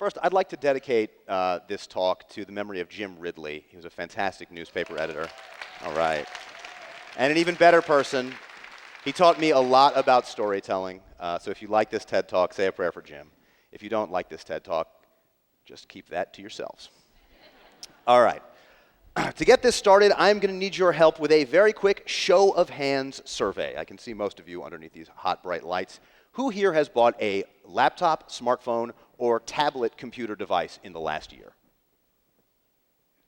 First, I'd like to dedicate this talk to the memory of Jim Ridley. He was a fantastic newspaper editor. All right. And an even better person. He taught me a lot about storytelling. So if you like this TED Talk, say a prayer for Jim. If you don't like this TED Talk, just keep that to yourselves. All right. To get this started, I'm going to need your help with a very quick show of hands survey. I can see most of you underneath these hot, bright lights. Who here has bought a laptop, smartphone, or tablet computer device in the last year?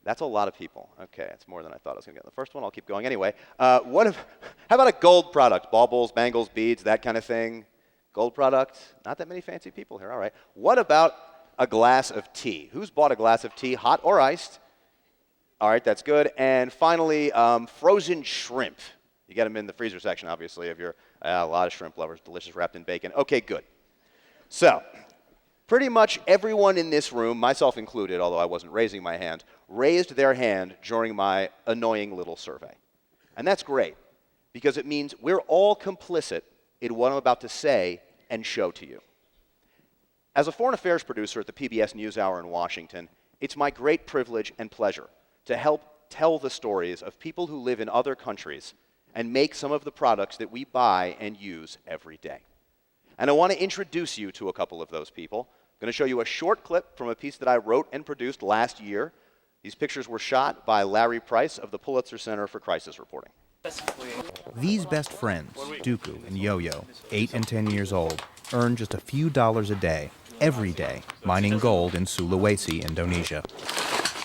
That's a lot of people. Okay, that's more than I thought I was going to get. The first one, I'll keep going anyway. How about a gold product? Baubles, bangles, beads, that kind of thing? Gold product? Not that many fancy people here, all right. What about a glass of tea? Who's bought a glass of tea, hot or iced? All right, that's good. And finally, frozen shrimp. You get them in the freezer section, obviously, if you're a lot of shrimp lovers, delicious wrapped in bacon. Okay, good. So, pretty much everyone in this room, myself included, although I wasn't raising my hand, raised their hand during my annoying little survey. And that's great, because it means we're all complicit in what I'm about to say and show to you. As a foreign affairs producer at the PBS NewsHour in Washington, it's my great privilege and pleasure to help tell the stories of people who live in other countries and make some of the products that we buy and use every day. And I want to introduce you to a couple of those people. I'm going to show you a short clip from a piece that I wrote and produced last year. These pictures were shot by Larry Price of the Pulitzer Center for Crisis Reporting. These best friends, Dooku and Yoyo, 8 and 10 years old, earn just a few dollars a day, every day, mining gold in Sulawesi, Indonesia.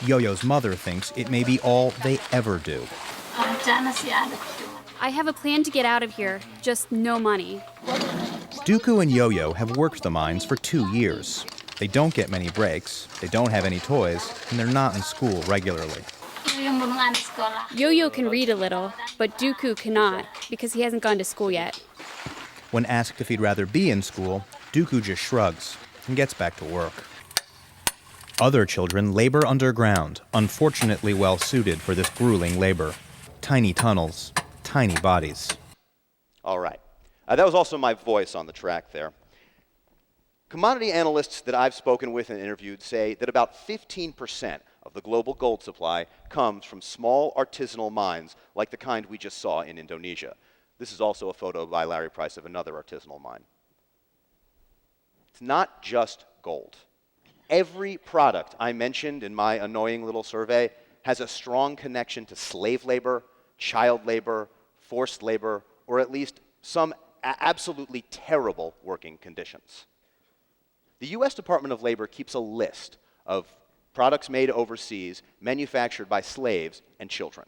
Yoyo's mother thinks it may be all they ever do. I have a plan to get out of here, just no money. Dooku and Yoyo have worked the mines for 2 years. They don't get many breaks, they don't have any toys, and they're not in school regularly. Yoyo can read a little, but Dooku cannot, because he hasn't gone to school yet. When asked if he'd rather be in school, Dooku just shrugs and gets back to work. Other children labor underground, unfortunately well suited for this grueling labor. Tiny tunnels, tiny bodies. All right. That was also my voice on the track there. Commodity analysts that I've spoken with and interviewed say that about 15% of the global gold supply comes from small artisanal mines like the kind we just saw in Indonesia. This is also a photo by Larry Price of another artisanal mine. It's not just gold. Every product I mentioned in my annoying little survey has a strong connection to slave labor, child labor, forced labor, or at least some absolutely terrible working conditions. The US Department of Labor keeps a list of products made overseas, manufactured by slaves and children.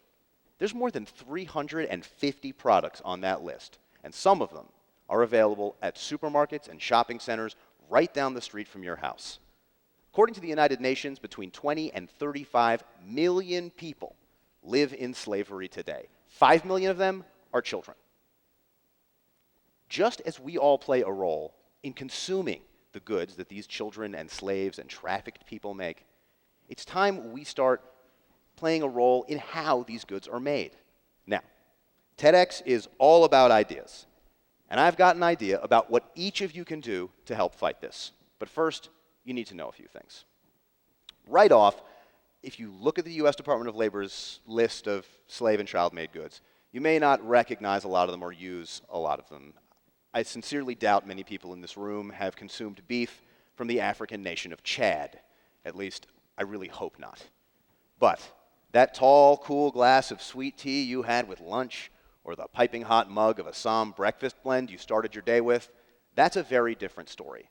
There's more than 350 products on that list, and some of them are available at supermarkets and shopping centers right down the street from your house. According to the United Nations, between 20 and 35 million people live in slavery today. 5 million of them are children. Just as we all play a role in consuming the goods that these children and slaves and trafficked people make, it's time we start playing a role in how these goods are made. Now, TEDx is all about ideas, and I've got an idea about what each of you can do to help fight this. But first, you need to know a few things. Right off, if you look at the US Department of Labor's list of slave and child-made goods, you may not recognize a lot of them or use a lot of them. I sincerely doubt many people in this room have consumed beef from the African nation of Chad. At least, I really hope not. But that tall, cool glass of sweet tea you had with lunch, or the piping hot mug of Assam breakfast blend you started your day with, that's a very different story.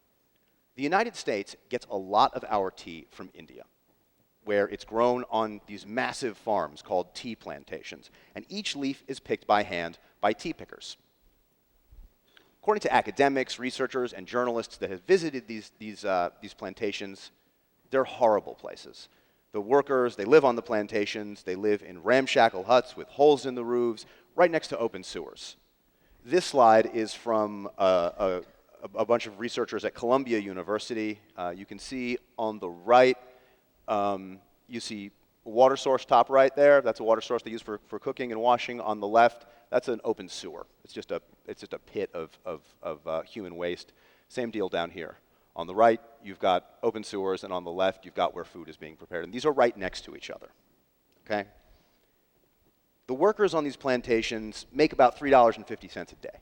The United States gets a lot of our tea from India, where it's grown on these massive farms called tea plantations, and each leaf is picked by hand by tea pickers. According to academics, researchers, and journalists that have visited these plantations, they're horrible places. The workers, they live on the plantations, they live in ramshackle huts with holes in the roofs, right next to open sewers. This slide is from a bunch of researchers at Columbia University. You can see on the right, you see a water source top right there. That's a water source they use for cooking and washing. On the left, that's an open sewer. It's just a pit of human waste. Same deal down here. On the right, you've got open sewers, and on the left, you've got where food is being prepared. And these are right next to each other, okay? The workers on these plantations make about $3.50 a day.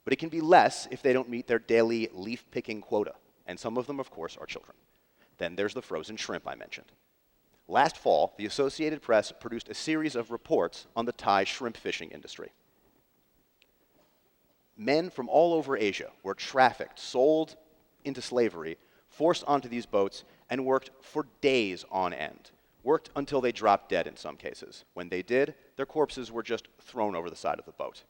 But it can be less if they don't meet their daily leaf-picking quota. And some of them, of course, are children. Then there's the frozen shrimp I mentioned. Last fall, the Associated Press produced a series of reports on the Thai shrimp fishing industry. Men from all over Asia were trafficked, sold into slavery, forced onto these boats, and worked for days on end. Worked until they dropped dead in some cases. When they did, their corpses were just thrown over the side of the boat.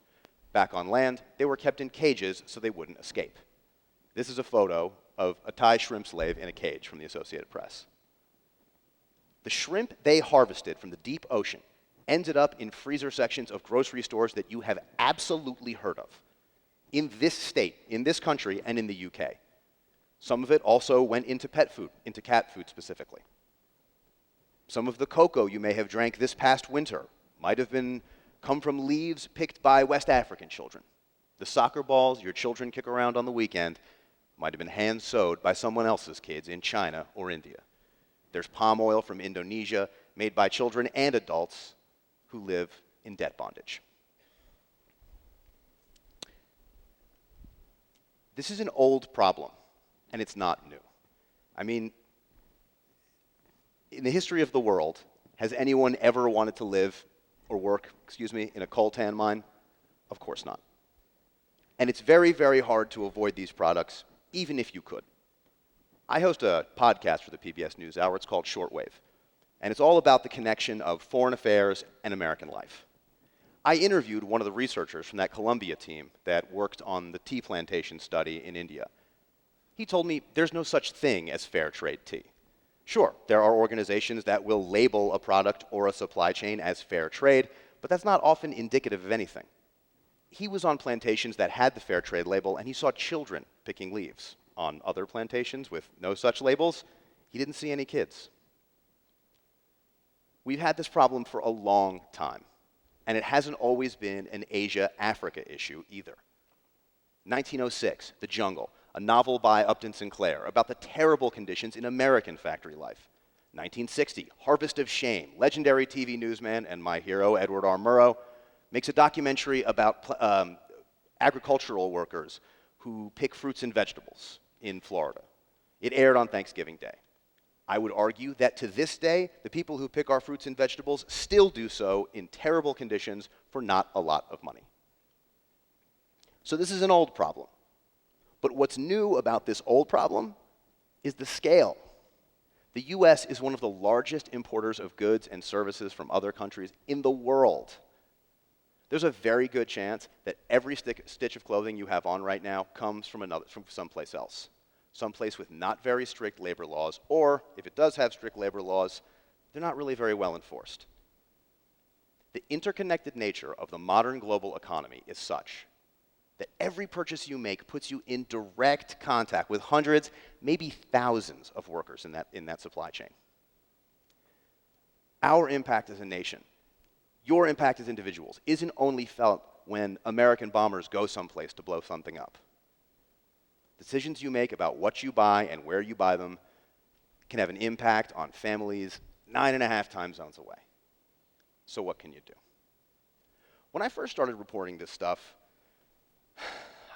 Back on land, they were kept in cages so they wouldn't escape. This is a photo of a Thai shrimp slave in a cage from the Associated Press. The shrimp they harvested from the deep ocean ended up in freezer sections of grocery stores that you have absolutely heard of in this state, in this country, and in the UK. Some of it also went into pet food, into cat food specifically. Some of the cocoa you may have drank this past winter might have come from leaves picked by West African children. The soccer balls your children kick around on the weekend might have been hand-sewed by someone else's kids in China or India. There's palm oil from Indonesia made by children and adults who live in debt bondage. This is an old problem, and it's not new. I mean, in the history of the world, has anyone ever wanted to live or work, in a coltan mine? Of course not. And it's very, very hard to avoid these products, even if you could. I host a podcast for the PBS NewsHour. It's called Shortwave. And it's all about the connection of foreign affairs and American life. I interviewed one of the researchers from that Columbia team that worked on the tea plantation study in India. He told me there's no such thing as fair trade tea. Sure, there are organizations that will label a product or a supply chain as fair trade, but that's not often indicative of anything. He was on plantations that had the fair trade label, and he saw children picking leaves. On other plantations with no such labels, he didn't see any kids. We've had this problem for a long time, and it hasn't always been an Asia-Africa issue either. 1906, The Jungle, a novel by Upton Sinclair about the terrible conditions in American factory life. 1960, Harvest of Shame, legendary TV newsman and my hero, Edward R. Murrow, makes a documentary about agricultural workers who pick fruits and vegetables in Florida. It aired on Thanksgiving Day. I would argue that to this day, the people who pick our fruits and vegetables still do so in terrible conditions for not a lot of money. So this is an old problem. But what's new about this old problem is the scale. The US is one of the largest importers of goods and services from other countries in the world. There's a very good chance that every stitch of clothing you have on right now comes from someplace else. Someplace with not very strict labor laws, or if it does have strict labor laws, they're not really very well enforced. The interconnected nature of the modern global economy is such that every purchase you make puts you in direct contact with hundreds, maybe thousands of workers in that supply chain. Our impact as a nation, your impact as individuals, isn't only felt when American bombers go someplace to blow something up. Decisions you make about what you buy and where you buy them can have an impact on families 9.5 time zones away. So what can you do? When I first started reporting this stuff,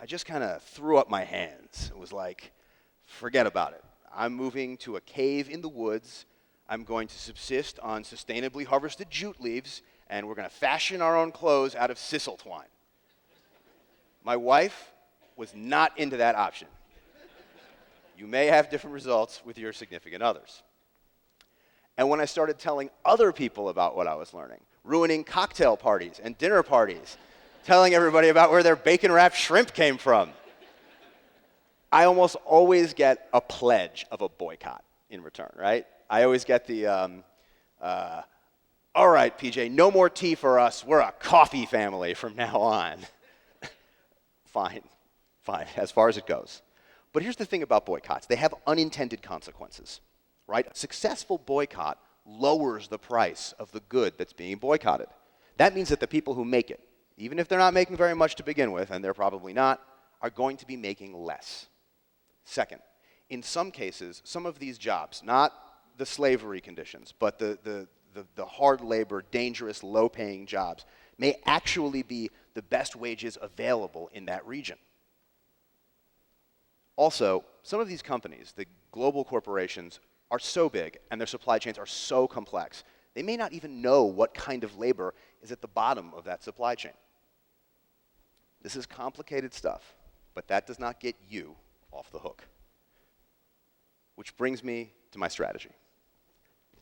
I just kind of threw up my hands. It was like, forget about it. I'm moving to a cave in the woods. I'm going to subsist on sustainably harvested jute leaves, and we're going to fashion our own clothes out of sisal twine. My wife was not into that option. You may have different results with your significant others. And when I started telling other people about what I was learning, ruining cocktail parties and dinner parties, telling everybody about where their bacon-wrapped shrimp came from, I almost always get a pledge of a boycott in return, right? I always get the, all right, PJ, no more tea for us. We're a coffee family from now on. Fine, as far as it goes. But here's the thing about boycotts. They have unintended consequences, right? A successful boycott lowers the price of the good that's being boycotted. That means that the people who make it, even if they're not making very much to begin with, and they're probably not, are going to be making less. Second, in some cases, some of these jobs, not the slavery conditions, but the hard labor, dangerous, low-paying jobs, may actually be the best wages available in that region. Also, some of these companies, the global corporations, are so big and their supply chains are so complex, they may not even know what kind of labor is at the bottom of that supply chain. This is complicated stuff, but that does not get you off the hook. Which brings me to my strategy.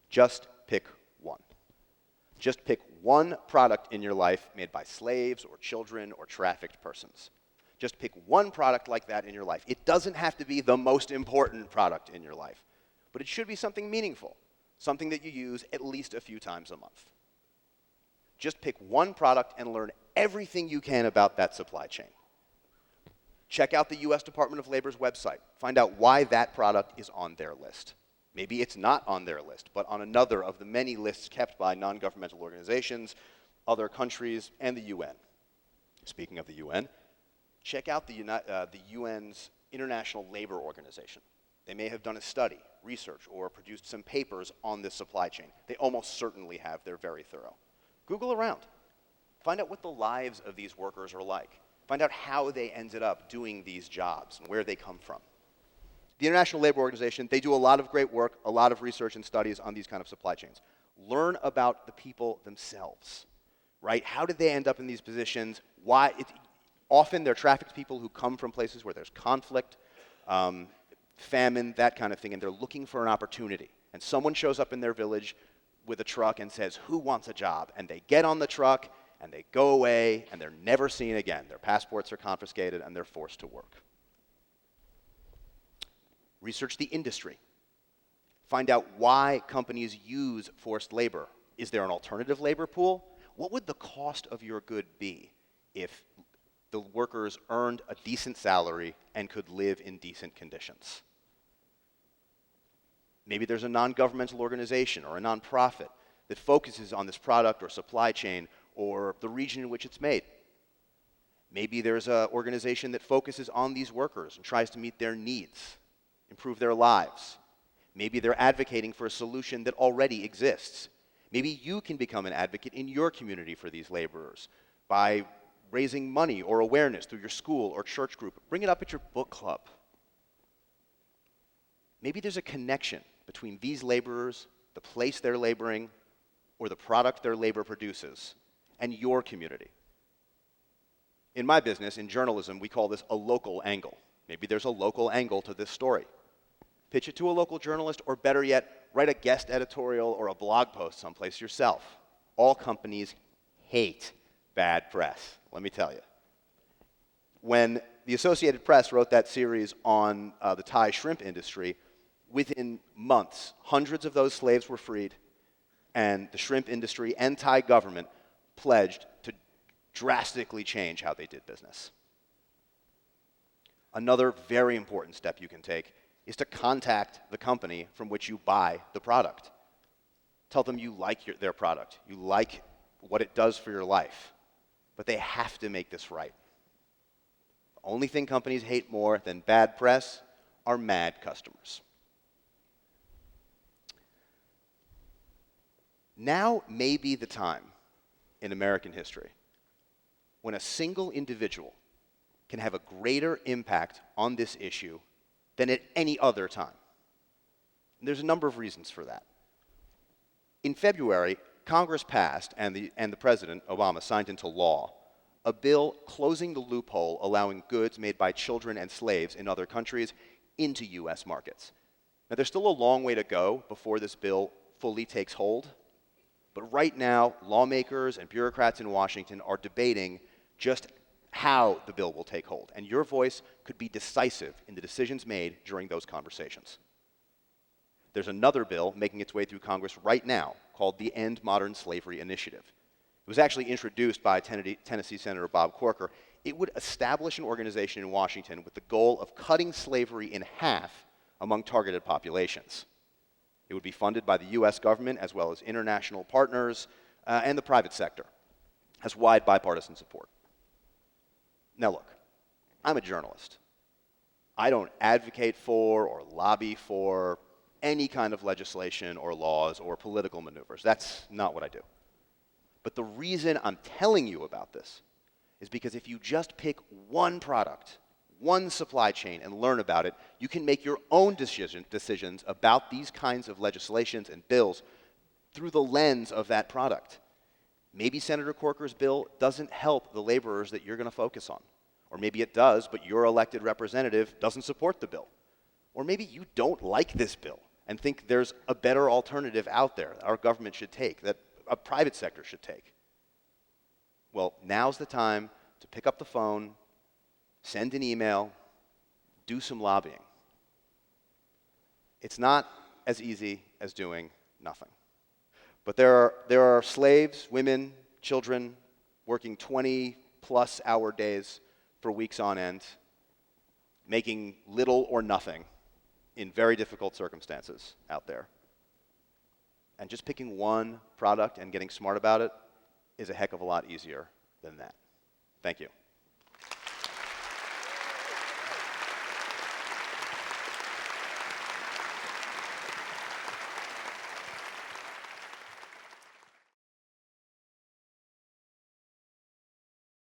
Just pick one. Just pick one product in your life made by slaves or children or trafficked persons. Just pick one product like that in your life. It doesn't have to be the most important product in your life, but it should be something meaningful, something that you use at least a few times a month. Just pick one product and learn everything you can about that supply chain. Check out the US Department of Labor's website. Find out why that product is on their list. Maybe it's not on their list, but on another of the many lists kept by non-governmental organizations, other countries, and the UN. Speaking of the UN, check out the UN's International Labor Organization. They may have done a study, research, or produced some papers on this supply chain. They almost certainly have. They're very thorough. Google around. Find out what the lives of these workers are like. Find out how they ended up doing these jobs and where they come from. The International Labor Organization, they do a lot of great work, a lot of research and studies on these kind of supply chains. Learn about the people themselves, right? How did they end up in these positions? Why? Often they're trafficked people who come from places where there's conflict, famine, that kind of thing, and they're looking for an opportunity. And someone shows up in their village with a truck and says, "Who wants a job?" And they get on the truck, and they go away, and they're never seen again. Their passports are confiscated, and they're forced to work. Research the industry. Find out why companies use forced labor. Is there an alternative labor pool? What would the cost of your good be if the workers earned a decent salary and could live in decent conditions? Maybe there's a non-governmental organization or a nonprofit that focuses on this product or supply chain or the region in which it's made. Maybe there's an organization that focuses on these workers and tries to meet their needs, improve their lives. Maybe they're advocating for a solution that already exists. Maybe you can become an advocate in your community for these laborers by raising money or awareness through your school or church group. Bring it up at your book club. Maybe there's a connection between these laborers, the place they're laboring, or the product their labor produces, and your community. In my business, in journalism, we call this a local angle. Maybe there's a local angle to this story. Pitch it to a local journalist, or better yet, write a guest editorial or a blog post someplace yourself. All companies hate bad press, let me tell you. When the Associated Press wrote that series on the Thai shrimp industry, within months, hundreds of those slaves were freed, and the shrimp industry and Thai government pledged to drastically change how they did business. Another very important step you can take is to contact the company from which you buy the product. Tell them you like their product, you like what it does for your life, but they have to make this right. The only thing companies hate more than bad press are mad customers. Now may be the time in American history when a single individual can have a greater impact on this issue than at any other time. And there's a number of reasons for that. In February, Congress passed, and the President, Obama, signed into law, a bill closing the loophole allowing goods made by children and slaves in other countries into U.S. markets. Now, there's still a long way to go before this bill fully takes hold, but right now, lawmakers and bureaucrats in Washington are debating just how the bill will take hold, and your voice could be decisive in the decisions made during those conversations. There's another bill making its way through Congress right now called the End Modern Slavery Initiative. It was actually introduced by Tennessee Senator Bob Corker. It would establish an organization in Washington with the goal of cutting slavery in half among targeted populations. It would be funded by the U.S. government as well as international partners and the private sector. It has wide bipartisan support. Now look, I'm a journalist. I don't advocate for or lobby for any kind of legislation or laws or political maneuvers. That's not what I do. But the reason I'm telling you about this is because if you just pick one product, one supply chain, and learn about it, you can make your own decisions about these kinds of legislations and bills through the lens of that product. Maybe Senator Corker's bill doesn't help the laborers that you're going to focus on. Or maybe it does, but your elected representative doesn't support the bill. Or maybe you don't like this bill and think there's a better alternative out there that our government should take, that a private sector should take. Well, now's the time to pick up the phone, send an email, do some lobbying. It's not as easy as doing nothing. But there are slaves, women, children working 20-plus hour days for weeks on end, making little or nothing in very difficult circumstances out there. And just picking one product and getting smart about it is a heck of a lot easier than that. Thank you.